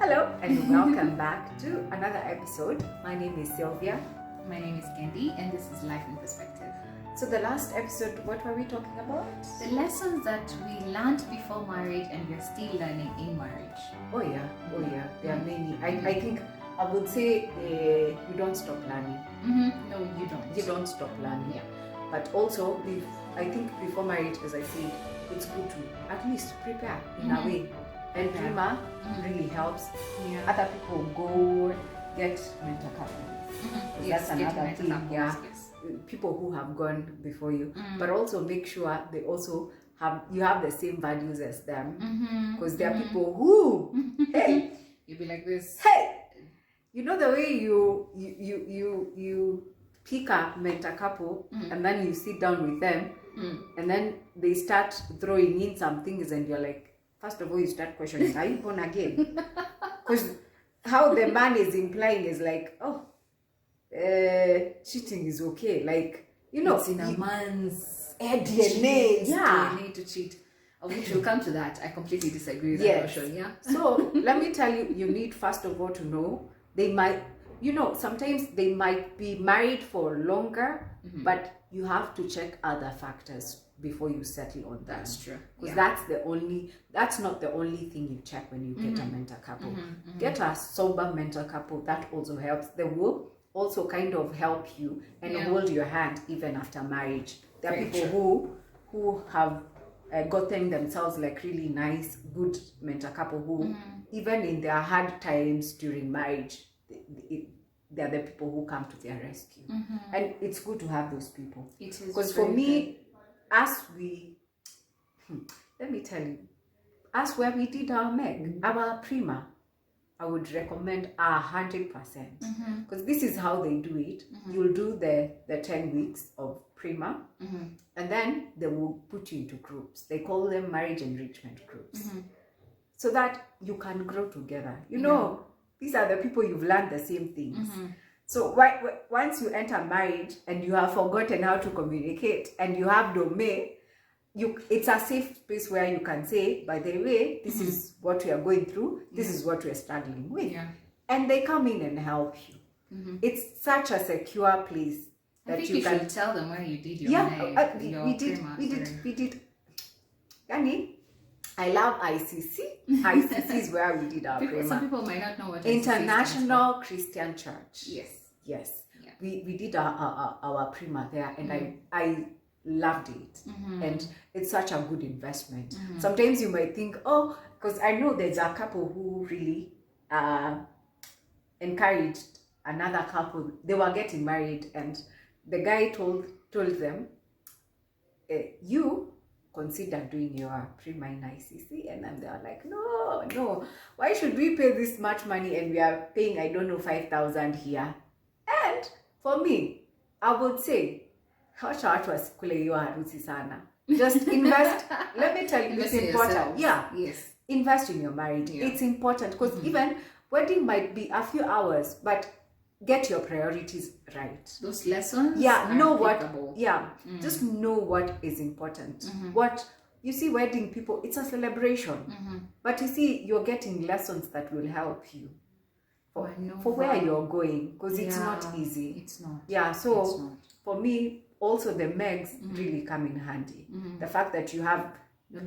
Hello and welcome back to another episode. My name is Sylvia. My name is Candy and this is Life in Perspective. So the last episode, what were we talking about? The lessons that we learned before marriage and we're still learning in marriage. Oh yeah. There are many. I think I would say you don't stop learning. No, you don't. You don't stop learning. Yeah. But also, I think before marriage, as I said, it's good to at least prepare in a way. And Prima really helps. Yeah. Other people go get mentor couples. Yes, That's another get thing. mentor Yeah. couples, yes. People who have gone before you, but also make sure they also you have the same values as them, because there are people who hey, you'll be like this. hey, you know the way you pick a mentor couple and then you sit down with them and then they start throwing in some things and you're like, first of all you start questioning, are you born again? Because how the man is implying is like, oh, cheating is okay, like, you know, It's in a man's DNA, yeah. DNA to cheat. We will come to that. I completely disagree with Yes. that notion. Yeah. So let me tell you, you need first of all to know they might, you know, sometimes they might be married for longer, but you have to check other factors before you settle on that. That's true. Because Yeah. that's not the only thing you check when you get a mentor couple. Get a sober mentor couple, that also helps. They will also kind of help you and hold your hand even after marriage. There are Very people who have gotten themselves like really nice, good mentor couple who even in their hard times during marriage, they're the people who come to their rescue. And it's good to have those people. It is. Because for very me, as we, let me tell you, as where we did our Meg, our Prima, I would recommend 100%. Because this is how they do it. You'll do the 10 weeks of Prima, and then they will put you into groups. They call them marriage enrichment groups. So that you can grow together. You know, these are the people you've learned the same things. So once you enter marriage and you have forgotten how to communicate and you have domain, it's a safe space where you can say, by the way, this is what we are going through, this is what we are struggling with. Yeah. And they come in and help you. It's such a secure place I that think you you can. should tell them where you did your We did. Yani, I love ICC. ICC is where we did our Some Prima. people might not know what International Christian Church. Yes. Yes. Yeah. We did our Prima there, and I loved it. And it's such a good investment. Sometimes you might think, oh, because I know there's a couple who really encouraged another couple. They were getting married, and the guy told them, you consider doing your Prima in ICC. And then they are like, no, why should we pay this much money and we are paying, I don't know, 5,000 here? And for me, I would say, just invest. Let me tell you, Invest it's in important. yourself. Yeah. Yes. Invest in your marriage. Yeah. It's important because even wedding might be a few hours, but get your priorities right. Those lessons. Yeah, know what. applicable. Yeah, just know what is important. What you see, wedding people, it's a celebration. But you see, you're getting lessons that will help you for where you're going, because it's not easy. It's not. Yeah, so It's not. for me, also the Megs really come in handy. The fact that you have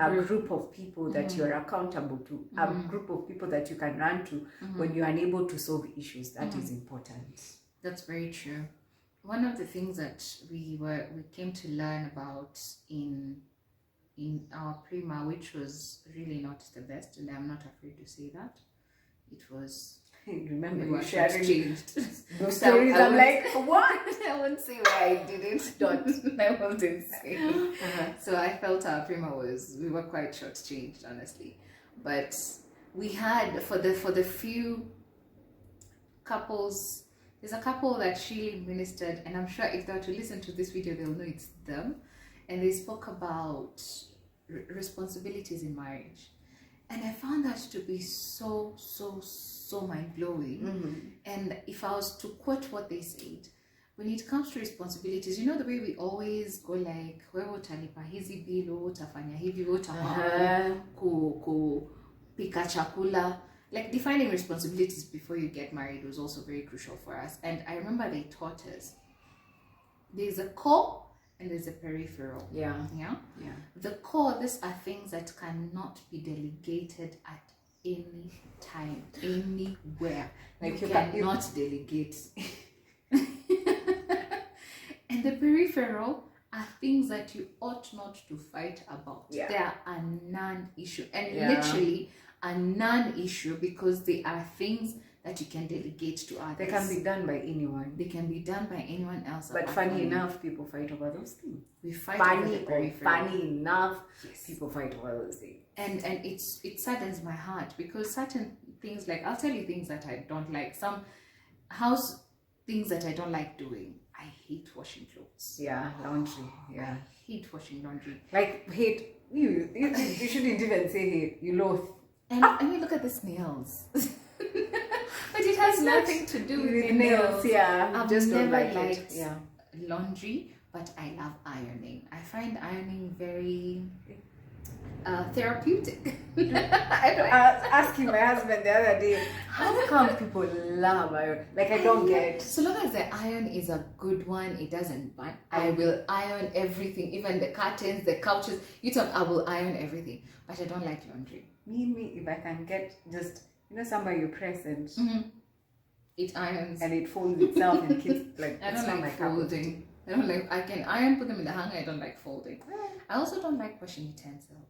a group of people that you're accountable to, a group of people that you can run to when you're unable to solve issues, that is important. That's very true. One of the things that we came to learn about in our Prima, which was really not the best, and I'm not afraid to say that, it was. Remember, We you were sharing changed. those stories. I'm like, what? I won't say why I didn't. I won't say. So I felt our Prima we were quite shortchanged, honestly. But we had for the few couples. There's a couple that she ministered, and I'm sure if they were to listen to this video, they'll know it's them. And they spoke about responsibilities in marriage, and I found that to be so mind-blowing. And if I was to quote what they said, when it comes to responsibilities, you know the way we always go like, wewe utalipa hizi bill, utafanya hivi, utapika chakula, like defining responsibilities before you get married was also very crucial for us. And I remember they taught us there's a core and there's a peripheral. Yeah. Yeah. Yeah. The core, these are things that cannot be delegated at any time, anywhere. Like you you cannot delegate. And the peripheral are things that you ought not to fight about. Yeah. They are a non-issue, and Yeah. literally a non-issue, because they are things that you can delegate to others. They can be done by anyone. They can be done by anyone else. But apart funny from you. enough, people fight over those things. We fight over the Funny peripheral. enough, Yes. people fight over those things. And it saddens my heart, because certain things, like I'll tell you things that I don't like, some house things that I don't like doing. I hate washing clothes. Yeah, laundry. Yeah, I hate washing laundry. like hate. You shouldn't even say hate. You loathe. And I mean, look at the nails. But it has nothing to do with the nails. Yeah, I've just don't never like liked it. Yeah. laundry, but I love ironing. I find ironing very therapeutic. I was asking my husband the other day, how come people love iron? Like, I don't get. So long as the iron is a good one, it doesn't burn. I will iron everything, even the curtains, the couches. You tell me, I will iron everything, but I don't like laundry. Me, if I can get just, somewhere you press and It irons. and it folds itself and keeps like. I it's don't not like my cup of tea. folding. I don't like. I can iron, put them in the hanger. I don't like folding. I also don't like washing utensils.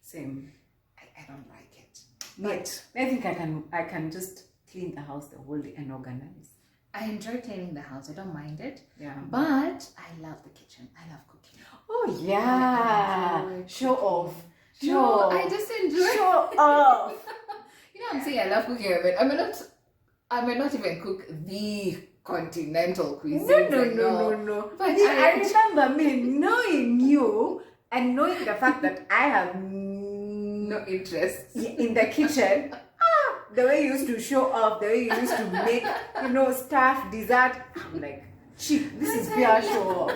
Same. I don't like it. But I think I can just clean the house the whole day and organize. I enjoy cleaning the house. I don't mind it. Yeah. But I love the kitchen. I love cooking. Oh yeah. enjoy Show off. Show. No, I just enjoy. Show off. You know, I'm saying I love cooking. I may not even cook the continental cuisine. No. But I remember me knowing you and knowing the fact that I have no interest. in the kitchen. The way you used to show off, the way you used to make, stuff, dessert. I'm like, cheap. This is pure show off.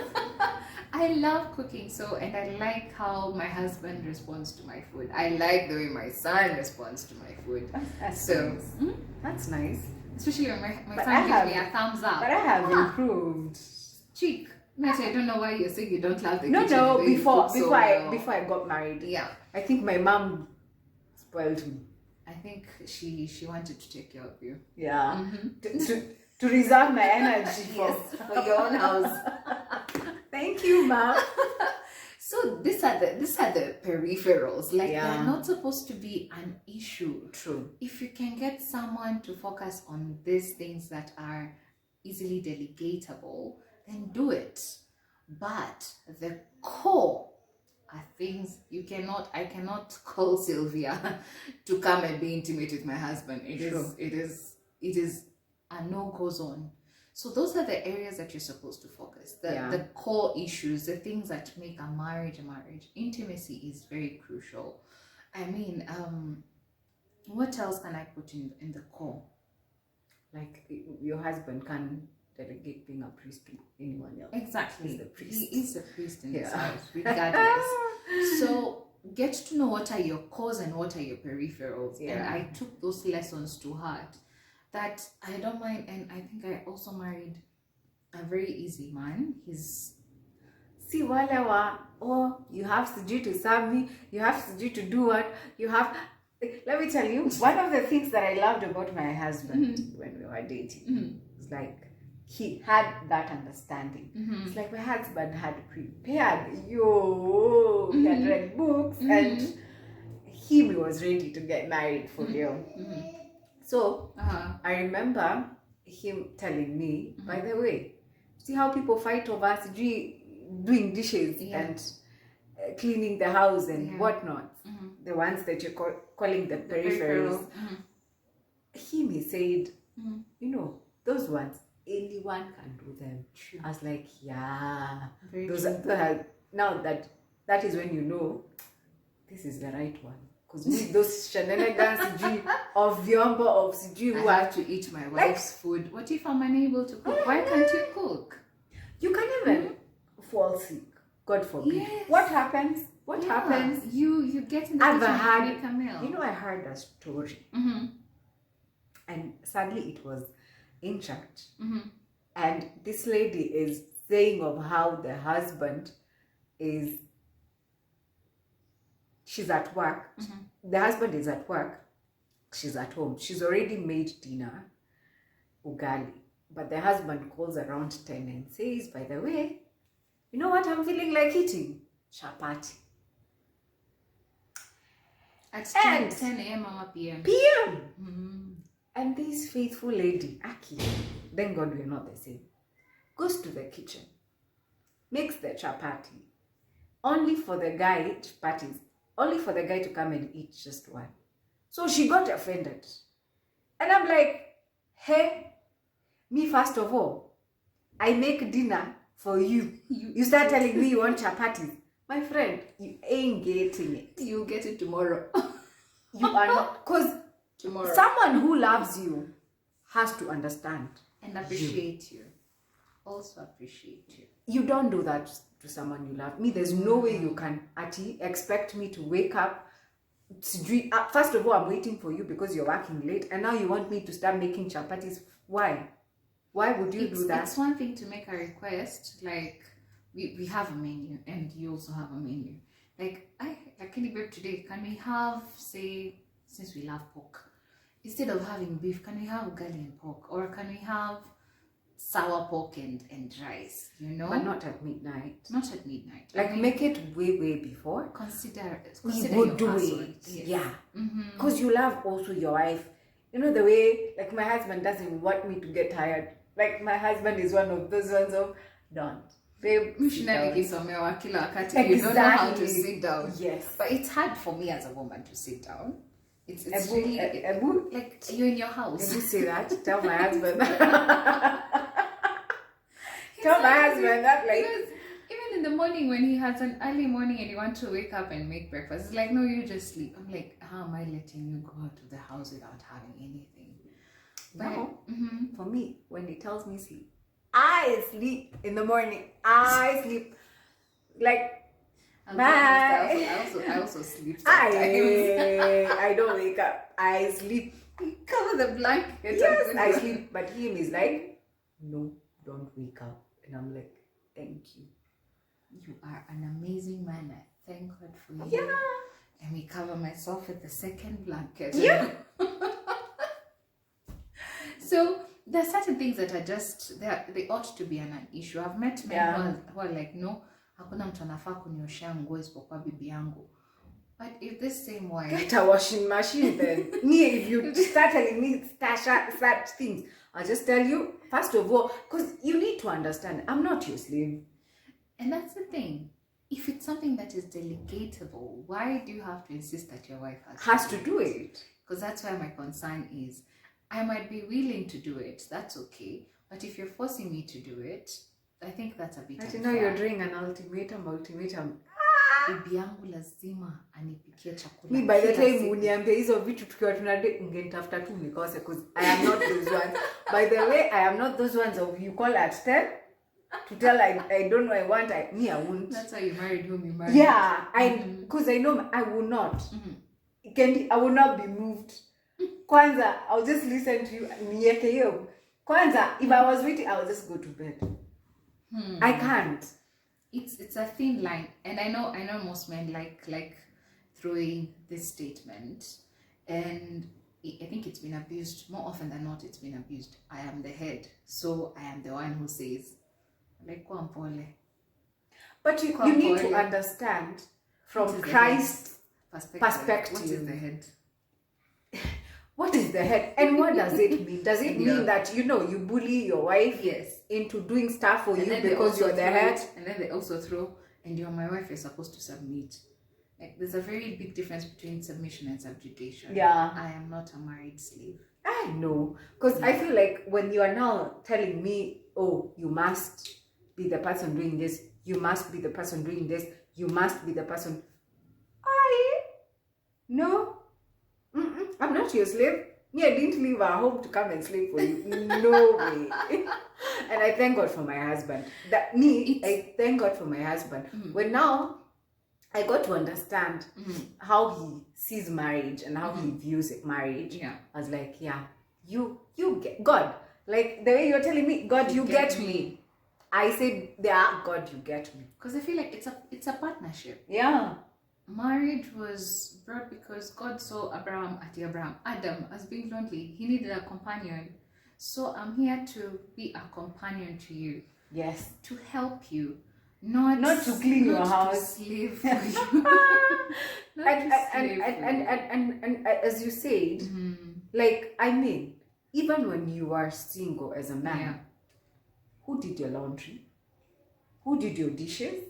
I love cooking, and I like how my husband responds to my food. I like the way my son responds to my food. That's So, nice. That's nice. Especially when my But son I gives me a thumbs up. But I have improved. Cheek. Nat, I don't know why you're saying you don't love the No, kitchen. the way you before cook so well. before I got married. Yeah. I think my mom spoiled me. I think she wanted to take care of you. Yeah. To reserve my energy For your own house. Thank you, ma'am. So these are the peripherals. Like Yeah. they're not supposed to be an issue. True. If you can get someone to focus on these things that are easily delegatable, then do it. But the core are things I cannot call Sylvia to come and be intimate with my husband. It is a no-go zone. So those are the areas that you're supposed to focus. The core issues, the things that make a marriage a marriage. Intimacy is very crucial. I mean, what else can I put in the core? Like your husband can delegate being a priest to anyone else. Exactly. He's the priest. He is the priest in his Yeah. house, regardless. So get to know what are your cores and what are your peripherals. Yeah. And I took those lessons to heart. That I don't mind, and I think I also married a very easy man. He's See, you have Siju to serve me, you have Siju to do what, you have. Let me tell you, one of the things that I loved about my husband when we were dating, it's like he had that understanding. It's like my husband had prepared, he had read books, and he was ready to get married for real. So I remember him telling me, by the way, see how people fight over us doing dishes and cleaning the house and whatnot. The ones that you're calling the peripherals. He said, those ones, anyone can do them. True. I was like, yeah. Very Those true. are, now that is when you know this is the right one. Because with those shenanigans of vyombo of Siju who I are have to eat my wife's food. What if I'm unable to cook? Why can't you cook? you can even fall sick. God forbid. Yes. What happens? What happens? You get in the I've kitchen had- and make a meal. You know, I heard a story, Mm-hmm. and sadly, it was in church. Mm-hmm. And this lady is saying of how the husband she's at work. Mm-hmm. The husband is at work. She's at home. She's already made dinner, ugali. But the husband calls around 10 and says, by the way, you know what I'm feeling like eating? Chapati. At And 10 a.m. or p.m. PM. Mm-hmm. And this faithful lady, Aki, thank God we're not the same, goes to the kitchen, makes the chapati, only for the guy to come and eat just one. So she got offended. And I'm like, hey, me first of all, I make dinner for you. You start telling me you want chapatis. My friend, you ain't getting it. You get it tomorrow. You are not, because Tomorrow. someone who loves you has to understand. And appreciate you. Also appreciate you. You don't do that to someone you love. Me, there's no way you can expect me to wake up. First of all, I'm waiting for you because you're working late, and now you want me to start making chapatis. Why? Why would you do that? It's one thing to make a request, like we have a menu and you also have a menu. Like, Kenny babe, today, can we have, say, since we love pork, instead of having beef, can we have ugali and pork? Or can we have sour pork and rice, you know? But not at midnight. Not at midnight. Like, make it way before. Consider We your would do husband. it. Yes. Yeah. Mm-hmm. Because you love also your wife. You know, the way, like, my husband doesn't want me to get tired. Like, my husband is one of those ones of, don't. Babe, sit down. You don't know how to sit down. Yes. But it's hard for me as a woman to sit down. It's Ebu, really Ebu, like you're in your house. Ebu say that. Tell my husband. Tell my husband that, like. Because even in the morning when he has an early morning and you want to wake up and make breakfast, it's like, no, you just sleep. I'm like, how am I letting you go out of the house without having anything? But, No. mm-hmm. For me, when he tells me sleep, I sleep in the morning. I sleep. Like, bye. I also sleep sometimes. I don't wake up. I sleep. Cover the blanket. Yes, I sleep. But him is like, no, don't wake up. And I'm like, thank you. You are an amazing man. I thank God for you. Yeah. And we cover myself with the second blanket. Yeah. So there are certain things that are just they ought to be an issue. I've met men who are like, no, hakuna mtu anafaa kunioshea nguo isipokuwa bibi yangu. But if this same wife, Get a washing machine then. Me, if you start telling me such things, I'll just tell you, first of all, because you need to understand, I'm not your slave. and that's the thing. If it's something that is delegatable, why do you have to insist that your wife Has to do it. Because that's where my concern is. I might be willing to do it, that's okay. But if you're forcing me to do it, I think that's a bit But you unfair. know you're doing an ultimatum. Bibi yangu lazima anipikie chakula. Me, by the kila time siku. uniambia hizo vitu tukiwa tunade ungenitafuta tu nikose, because I am not those ones. By the way, I am not those ones of you call at 10 to tell I don't know I want. I won't. That's why you married whom you married. Yeah, because I know I will not. Mm-hmm. I will not be moved. Kwanza, I'll just listen to you. Nieke hiyo. Kwanza, if I was waiting, I will just go to bed. I can't. It's a thin line, and I know most men like throwing this statement, and I think it's been abused more often than not. It's been abused. I am the head, so I am the one who says, like, kwa mpole. But you need to understand from Christ's perspective. What is the head? What is the head? And what does it mean? Does it mean that, you bully your wife into doing stuff for you because you're the head? And then they also throw, and you're my wife, you're supposed to submit. Like, there's a very big difference between submission and subjugation. Yeah. I am not a married slave. I know. Because I feel like when you are now telling me, oh, you must be the person doing this, you must be the person doing this, you must be the person. No. I'm not your slave. Me, I didn't leave our home to come and sleep for you. No way. And I thank God for my husband. I thank God for my husband. When now I got to understand how he sees marriage and how he views marriage. Yeah. I was like, yeah, you get God. Like the way you're telling me, God, you get me. I said, yeah, God, you get me. Because I feel like it's a partnership. Yeah. Marriage was brought because God saw Adam as being lonely. He needed a companion. So I'm here to be a companion to you. Yes. To help you. Not to clean your house. To slave for you. and as you said, like, I mean, even when you are single as a man, who did your laundry? Who did your dishes?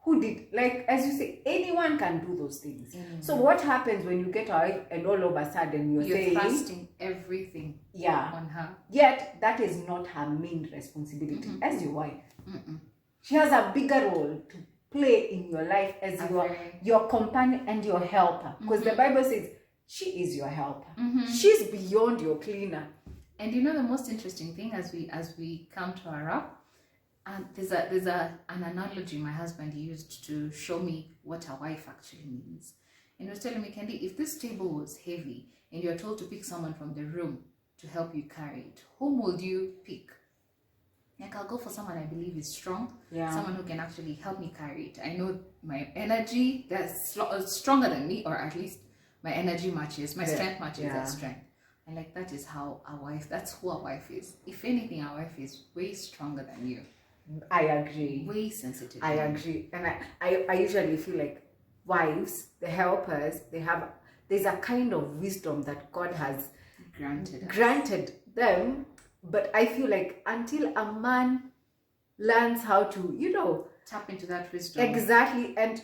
Who did, like, as you say, anyone can do those things. So what happens when you get out and all of a sudden you're saying, trusting everything on her? Yet that is not her main responsibility as your wife. She has a bigger role to play in your life as your companion and your helper. Because the Bible says she is your helper. She's beyond your cleaner. And you know the most interesting thing as we come to a wrap, there's an analogy my husband used to show me what a wife actually means. And he was telling me, Candy, if this table was heavy and you're told to pick someone from the room to help you carry it, whom would you pick? Like, I'll go for someone I believe is strong, someone who can actually help me carry it. I know my energy that's stronger than me, or at least my energy matches, my strength matches their strength. And like, that is how that's who a wife is. If anything, our wife is way stronger than you. I agree. Way sensitive. I agree. And I usually feel like wives, the helpers, there's a kind of wisdom that God has granted them. But I feel like until a man learns how to, tap into that wisdom. Exactly. And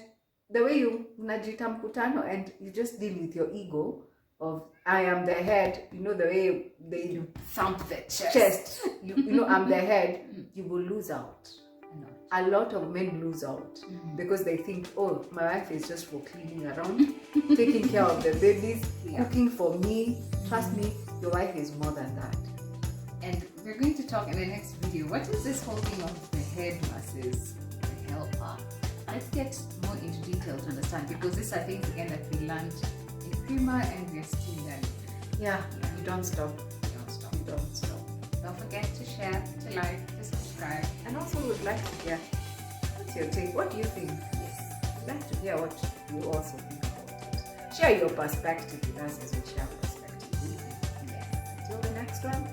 the way you unajita mkutano and you just deal with your ego of I am the head, the way they thump the chest. I'm the head, you will lose out. A lot of men lose out because they think, oh, my wife is just for cleaning around, taking care of the babies, cooking for me. Trust me, your wife is more than that. And we're going to talk in the next video, what is this whole thing of the head versus the helper? Let's get more into detail to understand, because these are things again that we learned in Prima and we're still learning. Yeah, you don't stop. You don't stop. Don't forget to share, to like, to subscribe. And also we would like to hear, what's your take? What do you think? Yes. We'd like to hear what you also think about it. Share your perspective with us as we share perspective with you. Yes. Until the next one.